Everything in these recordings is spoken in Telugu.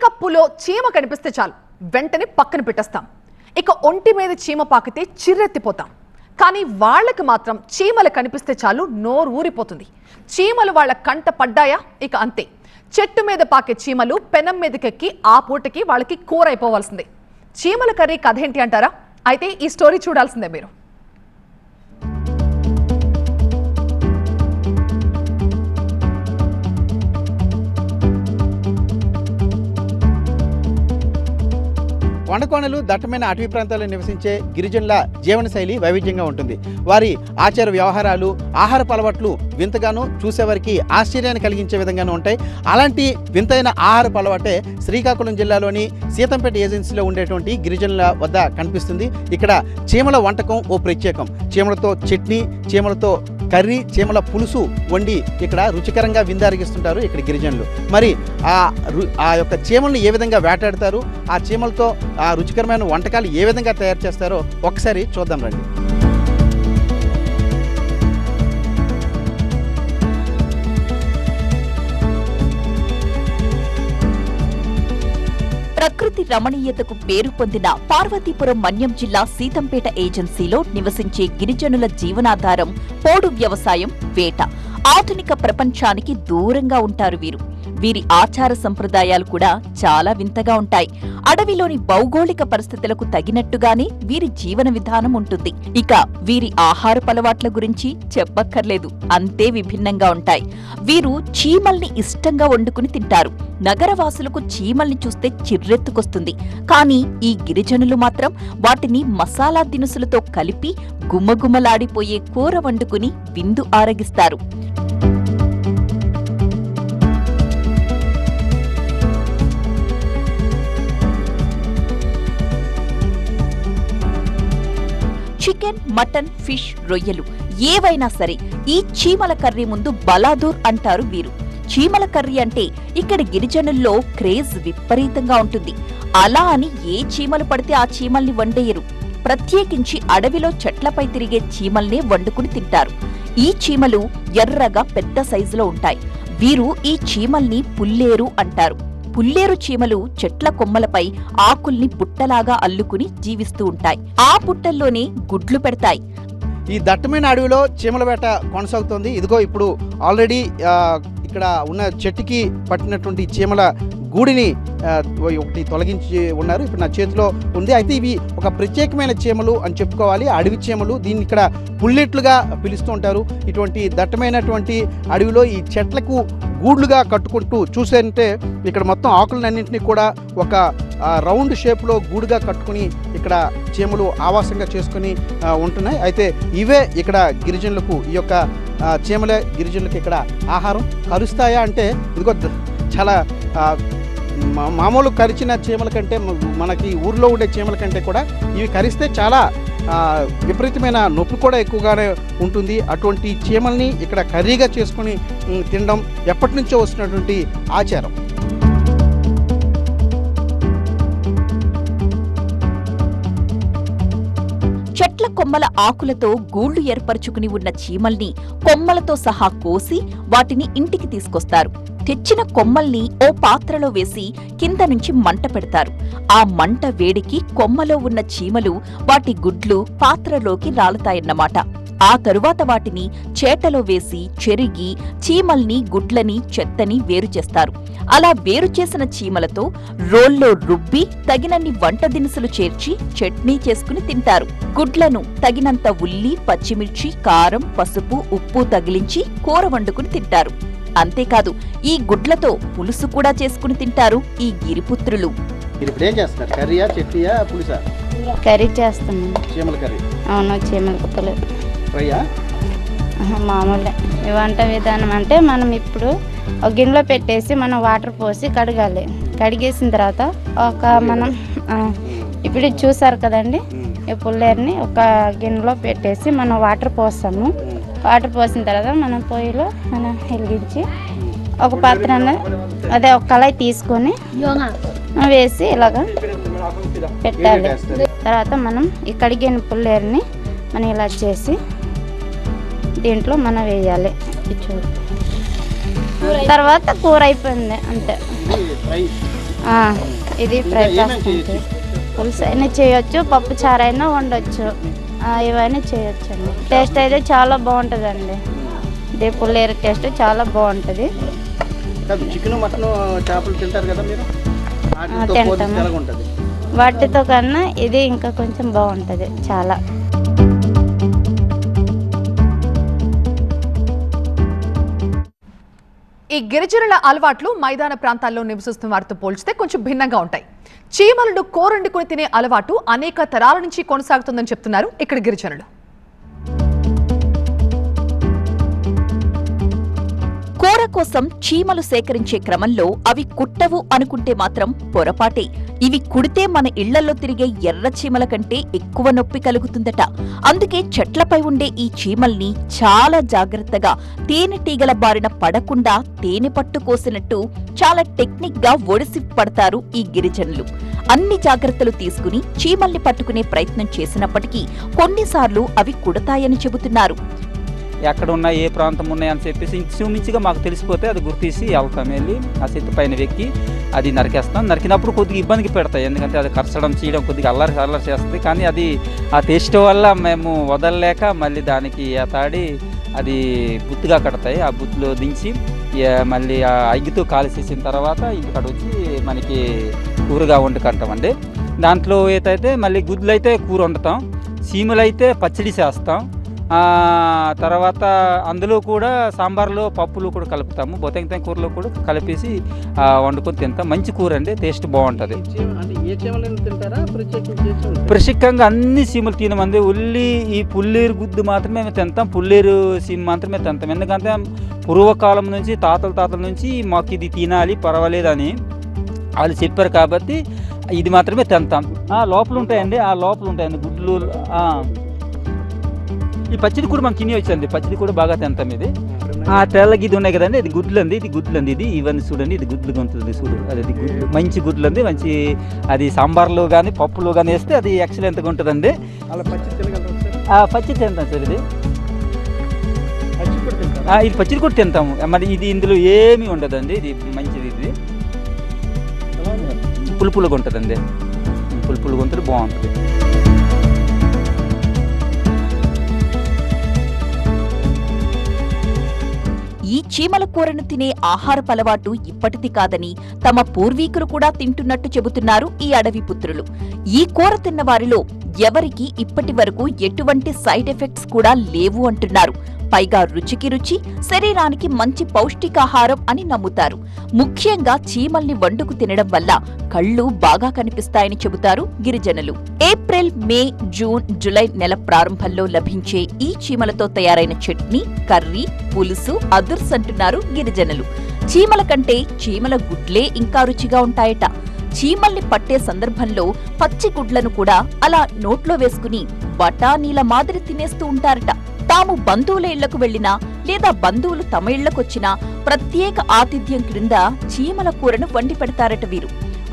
కప్పులో చీమ కనిపిస్తే చాలు వెంటనే పక్కన పెట్టేస్తాం. ఇక ఒంటి మీద చీమ పాకితే చిర్రెత్తిపోతాం. కానీ వాళ్ళకి మాత్రం చీమలు కనిపిస్తే చాలు నోరు ఊరిపోతుంది. చీమలు వాళ్ళ కంట పడ్డాయా ఇక అంతే. చెట్టు మీద పాకే చీమలు పెనం మీదకెక్కి ఆ పూటకి వాళ్ళకి కూర అయిపోవాల్సిందే. చీమల కర్రీ కథ ఏంటి అంటారా? అయితే ఈ స్టోరీ చూడాల్సిందే మీరు. కొండకోణలు దట్టమైన అటవీ ప్రాంతాల్లో నివసించే గిరిజనుల జీవనశైలి వైవిధ్యంగా ఉంటుంది. వారి ఆచార వ్యవహారాలు, ఆహారపు అలవాట్లు వింతగానూ చూసేవారికి ఆశ్చర్యాన్ని కలిగించే విధంగానూ ఉంటాయి. అలాంటి వింతైన ఆహారపు అలవాటే శ్రీకాకుళం జిల్లాలోని సీతంపేట ఏజెన్సీలో ఉండేటువంటి గిరిజనుల వద్ద కనిపిస్తుంది. ఇక్కడ చీమల వంటకం ఓ ప్రత్యేకం. చీమలతో చట్నీ, చీమలతో కర్రీ, చీమల పులుసు వండి ఇక్కడ రుచికరంగా విందారగిస్తుంటారు ఇక్కడ గిరిజనులు. మరి ఆ యొక్క చీమలను ఏ విధంగా వేటాడతారు, ఆ చీమలతో ఆ రుచికరమైన వంటకాలు ఏ విధంగా తయారు చేస్తారో ఒకసారి చూద్దాం రండి. ప్రకృతి రమణీయతకు పేరు పొందిన పార్వతీపురం మన్యం జిల్లా సీతంపేట ఏజెన్సీలో నివసించే గిరిజనుల జీవనాధారం పోడు వ్యవసాయం, వేట. ఆధునిక ప్రపంచానికి దూరంగా ఉంటారు వీరు. వీరి ఆచార సంప్రదాయాలు కూడా చాలా వింతగా ఉంటాయి. అడవిలోని భౌగోళిక పరిస్థితులకు తగినట్టుగానే వీరి జీవన విధానం ఉంటుంది. ఇక వీరి ఆహారపు అలవాట్ల గురించి చెప్పక్కర్లేదు, అంతే విభిన్నంగా ఉంటాయి. వీరు చీమల్ని ఇష్టంగా వండుకుని తింటారు. నగరవాసులకు చీమల్ని చూస్తే చిర్రెత్తుకొస్తుంది. కానీ ఈ గిరిజనులు మాత్రం వాటిని మసాలా దినుసులతో కలిపి గుమ్మగుమ్మలాడిపోయే కూర వండుకుని విందు ఆరగిస్తారు. చికెన్, మటన్, ఫిష్, రొయ్యలు ఏవైనా సరే ఈ చీమల కర్రీ ముందు బలాదూర్ అంటారు వీరు. చీమల కర్రీ అంటే ఇక్కడ గిరిజనుల్లో క్రేజ్ విపరీతంగా ఉంటుంది. అలా అని ఏ చీమలు పడితే ఆ చీమల్ని వండేయరు. ప్రత్యేకించి అడవిలో చెట్లపై తిరిగే చీమల్నే వండుకుని తింటారు. ఈ చీమలు ఎర్రగా పెద్ద సైజులో ఉంటాయి. వీరు ఈ చీమల్ని పుల్లేరు అంటారు. పుల్లేరు చీమలు చెట్ల కొమ్మలపై ఆకుల్ని పుట్టలాగా అల్లుకుని జీవిస్తూ ఉంటాయి. ఆ పుట్టల్లోనే గుడ్లు పెడతాయి. ఈ దట్టమైన అడవిలో చీమల వేట కొనసాగుతోంది. ఇదిగో ఇప్పుడు ఆల్రెడీ ఇక్కడ ఉన్న చెట్టుకి పట్టినటువంటి చీమల గూడిని ఒకటి తొలగించి ఉన్నారు. ఇప్పుడు నా చేతిలో ఉంది. అయితే ఇవి ఒక ప్రత్యేకమైన చీమలు అని చెప్పుకోవాలి. అడవి చీమలు. దీన్ని ఇక్కడ పుల్లెట్లుగా పిలుస్తూ ఉంటారు. ఇటువంటి దట్టమైనటువంటి అడవిలో ఈ చెట్లకు గూడ్లుగా కట్టుకుంటూ చూసేంటే ఇక్కడ మొత్తం ఆకులన్నింటినీ కూడా ఒక రౌండ్ షేప్లో గూడుగా కట్టుకుని ఇక్కడ చీమలు ఆవాసంగా చేసుకుని ఉంటున్నాయి. అయితే ఇవే ఇక్కడ గిరిజనులకు, ఈ యొక్క చీమలే గిరిజనులకు ఇక్కడ ఆహారం. కరుస్తాయా అంటే ఇదిగో చాలా మామూలు కరిచిన చీమల కంటే, మనకి ఊర్లో ఉండే చీమల కంటే కూడా ఇవి కరిస్తే చాలా విపరీతమైన నొప్పి కూడా ఎక్కువగానే ఉంటుంది. అటువంటి చీమల్ని ఇక్కడ కర్రీగా చేసుకుని తినడం ఎప్పటి నుంచో వస్తున్నటువంటి ఆచారం. చెట్ల కొమ్మల ఆకులతో గూళ్లు ఏర్పరచుకుని ఉన్న చీమల్ని కొమ్మలతో సహా కోసి వాటిని ఇంటికి తీసుకొస్తారు. తెచ్చిన కొమ్మల్ని ఓ పాత్రలో వేసి కింద నుంచి మంట పెడతారు. ఆ మంట వేడికి కొమ్మలో ఉన్న చీమలు వాటి గుడ్లు పాత్రలోకి రాలుతాయన్నమాట. ఆ తరువాత వాటిని చేటలో వేసి చెరిగి చీమల్ని, గుడ్లని, చెత్తని వేరు చేస్తారు. అలా వేరు చేసిన చీమలతో రోల్లో రుబ్బి తగినన్ని వంట దినుసులు చేర్చి చట్నీ చేసుకుని తింటారు. గుడ్లను తగినంత ఉల్లి, పచ్చిమిర్చి, కారం, పసుపు, ఉప్పు తగిలించి కూర వండుకుని తింటారు. అంతేకాదు ఈ గుడ్లతో పులుసు కూడా చేసుకుని తింటారు ఈ గిరిపుత్రులు. కర్రీ చేస్తున్నాను. చీమల కర్రీ. అవును, చీమల కుప్పలు ఫ్రైయా? మామూలే. ఈ వంట విధానం అంటే మనం ఇప్పుడు ఒక గిన్నెలో పెట్టేసి మనం వాటర్ పోసి కడగాలి. కడిగేసిన తర్వాత మనం ఇప్పుడు చూసారు కదండి, ఈ పుల్లేరుని ఒక గిన్నెలో పెట్టేసి మనం వాటర్ పోస్తాము. వాటర్ పోసిన తర్వాత మనం పొయ్యిలో మనం వెలిగించి ఒక పాత్ర అదే ఒక కళాయి తీసుకొని వేసి ఇలాగా పెట్టాలి. తర్వాత మనం ఈ కడిగిన పుల్లేరుని మనం ఇలా చేసి దీంట్లో మనం వేయాలి. తర్వాత కూర అయిపోయింది అంతే. ఇది ఫ్రై చేస్తుంది. పులుసు అయినా చేయొచ్చు, పప్పు చారు అయినా వండొచ్చు, ఇవన్నీ చేయొచ్చు అండి. టేస్ట్ అయితే చాలా బాగుంటుందండి. ఇది పుల్లేరు టేస్ట్ చాలా బాగుంటుంది. చికెన్ మటన్ చేపలు తింటారు కదా మీరు? తింటాము. వాటితో కన్నా ఇది ఇంకా కొంచెం బాగుంటుంది చాలా. ఈ గిరిజనుల అలవాట్లు మైదాన ప్రాంతాల్లో నివసిస్తున్న వారితో పోల్చితే కొంచెం భిన్నంగా ఉంటాయి. చీమలను కూరొండుకుని తినే అలవాటు అనేక తరాల నుంచి కొనసాగుతుందని చెప్తున్నారు ఇక్కడ గిరిజనులు. కూర కోసం చీమలు సేకరించే క్రమంలో అవి కుట్టవు అనుకుంటే మాత్రం పొరపాటే. ఇవి కుడితే మన ఇళ్లలో తిరిగే ఎర్ర చీమల కంటే ఎక్కువ నొప్పి కలుగుతుందట. అందుకే చెట్లపై ఉండే ఈ చీమల్ని చాలా జాగ్రత్తగా తేనెటీగల బారిన పడకుండా తేనె పట్టు కోసినట్టు చాలా టెక్నిక్ గా ఒడిసి పడతారు ఈ గిరిజనులు. అన్ని జాగ్రత్తలు తీసుకుని చీమల్ని పట్టుకునే ప్రయత్నం చేసినప్పటికీ కొన్నిసార్లు అవి కుడతాయని చెబుతున్నారు. ఎక్కడ ఉన్నా ఏ ప్రాంతం ఉన్నాయని చెప్పేసి ఇంచుమించుగా మాకు తెలిసిపోతే అది గుర్తిసి వెళ్తాం. వెళ్ళి ఆ చెట్టు పైన వెక్కి అది నరికేస్తాం. నరికినప్పుడు కొద్దిగా ఇబ్బందికి పెడతాయి, ఎందుకంటే అది కరచడం చేయడం కొద్దిగా అల్లరి చేస్తుంది. కానీ అది ఆ టేస్ట్ వల్ల మేము వదలలేక మళ్ళీ దానికి ఏతాడి అది బుత్తుగా కడతాయి. ఆ బుత్తులో దించి మళ్ళీ ఆ అగ్గితో కాల్చేసిన తర్వాత ఇక్కడ వచ్చి మనకి కూరగా వండుకుంటామండి. దాంట్లో ఏదైతే మళ్ళీ గుడ్లు అయితే కూర వండుతాం, చీమలు అయితే పచ్చడి చేస్తాం. తర్వాత అందులో కూడా సాంబార్లో పప్పులు కూడా కలుపుతాము. బొతంగి కూరలో కూడా కలిపేసి వండుకొని తింటాం. మంచి కూర అండి, టేస్ట్ బాగుంటుంది. ప్రసిద్ధంగా అన్ని సీమలు తినమంది. ఉల్లి ఈ పుల్లేరు గుద్దు మాత్రమే మేము తింటాం, పుల్లేరు సీమ మాత్రమే తింటాం. ఎందుకంటే పూర్వకాలం నుంచి తాతల నుంచి మాకు ఇది తినాలి పర్వాలేదని వాళ్ళు చెప్పారు కాబట్టి ఇది మాత్రమే తింటాం. లోపల ఉంటాయండి, గుడ్లు. ఈ పచ్చడి కూడా మనం తిని వచ్చండి, పచ్చడి కూడా బాగా తింటాం. ఇది తెల్లకి ఇది ఉన్నాయి కదండి, ఇది గుడ్లు అండి, ఇది ఇవన్నీ చూడండి, ఇది గుడ్లుగా ఉంటుంది చూడు. అది గుడ్లు, మంచి గుడ్లు అండి, మంచి. అది సాంబార్లో కానీ పప్పులో కానీ వేస్తే అది ఎక్సలెంట్గా ఉంటుందండి. పచ్చడి తింటాం సార్. ఇది పచ్చడి కూడా తింటాము. మరి ఇది ఇందులో ఏమీ ఉండదండి, ఇది మంచిది. ఇది పులుపులుగా ఉంటుందండి, పులుపులుగా ఉంటుంది, బాగుంటుంది. ఈ చీమల కూరను తినే ఆహారపు అలవాటు ఇప్పటిది కాదని తమ పూర్వీకులు కూడా తింటున్నట్టు చెబుతున్నారు ఈ అడవి పుత్రులు. ఈ కూర తిన్న వారిలో ఎవరికీ ఇప్పటి వరకు ఎటువంటి సైడ్ ఎఫెక్ట్స్ కూడా లేవు అంటున్నారు. పైగా రుచికి రుచి, శరీరానికి మంచి పౌష్టికాహారం అని నమ్ముతారు. ముఖ్యంగా చీమల్ని వండుకు తినడం వల్ల కళ్ళు బాగా కనిపిస్తాయని చెబుతారు గిరిజనులు. ఏప్రిల్, మే, జూన్, జులై నెల ప్రారంభంలో లభించే ఈ చీమలతో తయారైన చట్నీ, కర్రీ, పులుసు అదుర్స్ అంటున్నారు గిరిజనులు. చీమల కంటే చీమల గుడ్లే ఇంకా రుచిగా ఉంటాయట. చీమల్ని పట్టే సందర్భంలో పచ్చి గుడ్లను కూడా అలా నోట్లో వేసుకుని బఠానీల మాదిరి తినేస్తూ ఉంటారట. తాము బంధువుల ఇళ్లకు వెళ్లినా లేదా బంధువులు తమ ఇళ్లకొచ్చినా ప్రత్యేక ఆతిథ్యం క్రింద చీమల కూరను వండి పెడతారట వీరు.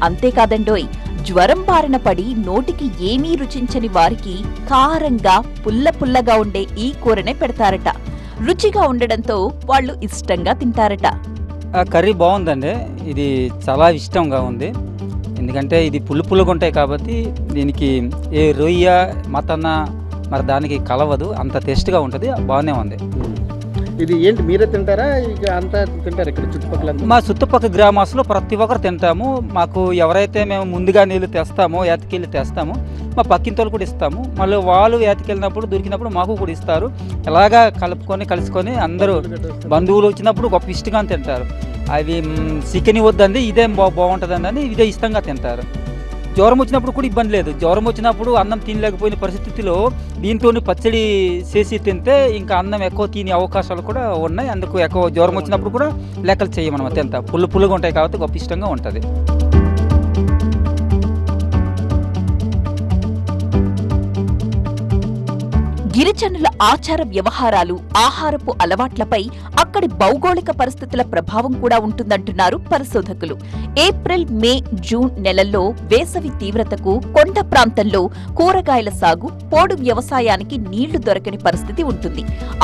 అంతేకాదండోయ్, జ్వరం బారిన పడి నోటికి ఏమీ రుచించని వారికి కారంగా పుల్లగా ఉండే ఈ కూరనే పెడతారట. రుచిగా ఉండడంతో వాళ్ళు ఇష్టంగా తింటారట. కర్రీ బాగుందండి, ఇది చాలా ఇష్టంగా ఉంది. ఎందుకంటే ఇది పులుపులుగా ఉంటాయి కాబట్టి దీనికి ఏ రొయ్య మటన్ మరి దానికి కలవదు, అంత టేస్ట్గా ఉంటుంది, బాగానే ఉంది. ఇది ఏంటి మీరే తింటారా? ఇక అంతా తింటారు ఇక్కడ చుట్టుపక్కల? మా చుట్టుపక్కల గ్రామాల్లో ప్రతి ఒక్కరు తింటాము. మాకు ఎవరైతే మేము ముందుగా నీళ్ళు తెస్తామో, ఎతికెళ్ళి తెస్తామో, మా పక్కింతలు కూడా ఇస్తాము. మళ్ళీ వాళ్ళు ఎతికెళ్ళినప్పుడు దొరికినప్పుడు మాకు కూడా ఇస్తారు. ఇలాగా కలుసుకొని అందరూ బంధువులు వచ్చినప్పుడు గొప్ప ఇష్టంగా తింటారు. అవి చికెన్ వద్దండి, ఇదేం బాగుంటుందండి అని ఇదే ఇష్టంగా తింటారు. జ్వరం వచ్చినప్పుడు కూడా ఇబ్బంది లేదు. జ్వరం వచ్చినప్పుడు అన్నం తినలేకపోయిన పరిస్థితిలో దీంతో పచ్చడి చేసి తింటే ఇంకా అన్నం ఎక్కువ తినే అవకాశాలు కూడా ఉన్నాయి. అందుకు ఎక్కువ జ్వరం వచ్చినప్పుడు కూడా లెక్కలు చేయమన్నమాట. ఎంత పుల్లగా ఉంటాయి కాబట్టి గొప్ప ఇష్టంగా ఉంటుంది. గిరిజనుల ఆచార వ్యవహారాలు, ఆహారపు అలవాట్లపై అక్కడి భౌగోళిక పరిస్థితుల ప్రభావం కూడా ఉంటుందంటున్నారు పరిశోధకులు. ఏప్రిల్, మే, జూన్ నెలల్లో వేసవి తీవ్రతకు కొండ ప్రాంతంలో కూరగాయల సాగు, పోడు వ్యవసాయానికి నీళ్లు దొరకని పరిస్థితి ఉంటుంది.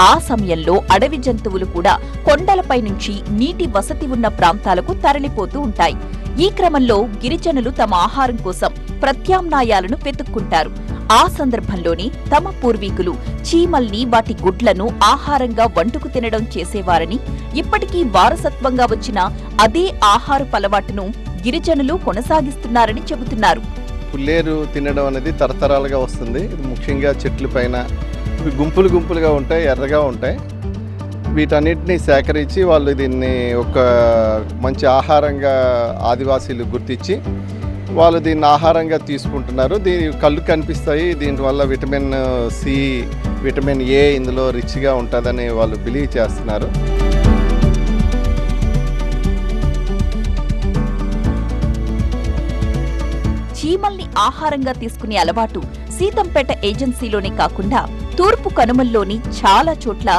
ఆ సమయంలో అడవి జంతువులు కూడా కొండలపై నుంచి నీటి వసతి ఉన్న ప్రాంతాలకు తరలిపోతూ ఉంటాయి. ఈ క్రమంలో గిరిజనులు తమ ఆహారం కోసం ప్రత్యామ్నాయాలను వెతుక్కుంటారు. ఆ సందర్భంలోనే తమ పూర్వీకులు చీమల్ని వాటి గుడ్లను ఆహారంగా వండుకు తినడం చేసేవారని, ఇప్పటికీ వారసత్వంగా వచ్చిన అదే ఆహారపు అలవాటును గిరిజనులు కొనసాగిస్తున్నారని చెబుతున్నారు. పుల్లేరు తినడం అనేది తరతరాలుగా వస్తుంది. ఇది ముఖ్యంగా చెట్ల పైన ఇవి గుంపులు గుంపులుగా ఉంటాయి, ఎర్రగా ఉంటాయి. వీటన్నిటిని సేకరించి వాళ్ళు దీన్ని ఒక మంచి ఆహారంగా ఆదివాసీలు గుర్తించి వాళ్ళు దీన్ని ఆహారంగా తీసుకుంటున్నారు. దీని కళ్ళు కనిపిస్తాయి, దీనివల్ల విటమిన్ సి, విటమిన్ ఏ ఇందులో రిచ్గా ఉంటుందని వాళ్ళు బిలీవ్ చేస్తున్నారు. చీమల్ని ఆహారంగా తీసుకునే అలవాటు సీతంపేట ఏజెన్సీలోనే కాకుండా తూర్పు కనుమల్లోని చాలా చోట్ల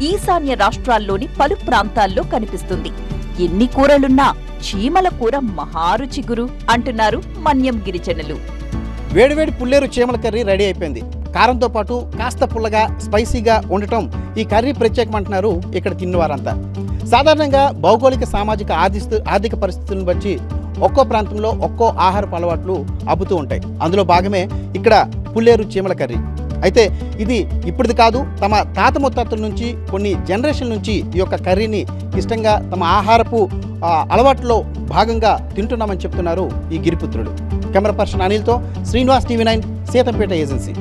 ఈశాన్య రాష్ట్రాల్లోని పలు ప్రాంతాల్లో కనిపిస్తుంది. ఎన్ని కూరలున్నా చీమల కూర మహారుచి గురు అంటున్నారు మన్యం గిరిజనులు. వేడివేడి పుల్లేరు చీమల కర్రీ రెడీ అయిపోయింది. కారంతో పాటు కాస్త పుల్లగా స్పైసీగా ఉండటం ఈ కర్రీ ప్రత్యేకమంటున్నారు ఇక్కడ తిన్నవారంతా. సాధారణంగా భౌగోళిక సామాజిక ఆర్థిక పరిస్థితులను బట్టి ఒక్కో ప్రాంతంలో ఒక్కో ఆహారపు అలవాట్లు అబ్బుతూ ఉంటాయి. అందులో భాగమే ఇక్కడ పుల్లేరు చీమల కర్రీ. అయితే ఇది ఇప్పటిది కాదు, తమ తాత ముత్తాతల నుంచి కొన్ని జనరేషన్ నుంచి ఈ యొక్క కర్రీని ఇష్టంగా తమ ఆహారపు అలవాట్లో భాగంగా తింటున్నామని చెప్తున్నారు ఈ గిరిపుత్రులు. కెమెరా పర్సన్ అనిల్తో శ్రీనివాస్, TV9, సీతంపేట ఏజెన్సీ.